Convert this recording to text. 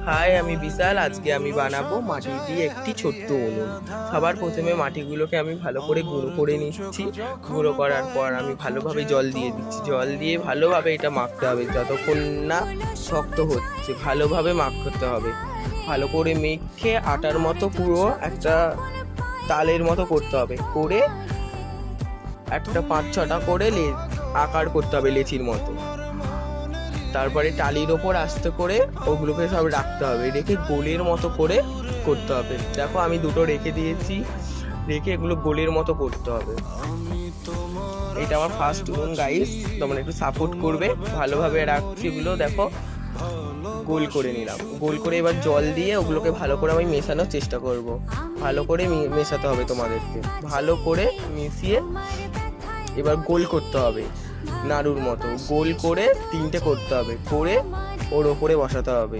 High, আমি বিশাল। আজকে আমি বানাবো মাটি দিয়ে একটি ছোট্ট উনুন। সবার প্রথমে মাটিগুলোকে আমি ভালো করে গুঁড়ো করে নিচ্ছি। গুঁড়ো করার পর আমি ভালোভাবে জল দিয়ে দিচ্ছি। জল দিয়ে ভালোভাবে এটা মাখতে হবে, যতক্ষণ না শক্ত হচ্ছে ভালোভাবে মাখতে হবে। ভালো করে মেখে আটার মতো পুরো একটা তালের মতো করতে হবে। করে একটা 5-6টা করে আকার করতে হবে লেচির মতো। তারপরে টালির ওপর আস্তে করে ওগুলোকে সব রাখতে হবে, রেখে গোলের মতো করে করতে হবে। দেখো আমি দুটো রেখে দিয়েছি, রেখে এগুলো গোলের মতো করতে হবে। এটা আমার ফার্স্ট উনুন গাইস, তোমরা একটু সাপোর্ট করবে। ভালোভাবে রাখছি এগুলো, দেখো গোল করে নিলাম। গোল করে এবার জল দিয়ে ওগুলোকে ভালো করে আমি মেশানোর চেষ্টা করব। ভালো করে মেশাতে হবে তোমাদেরকে, ভালো করে মিশিয়ে এবার গোল করতে হবে। নাড়ুর মতো গোল করে 3টে করতে হবে, করে ওর ওপরে বসাতে হবে।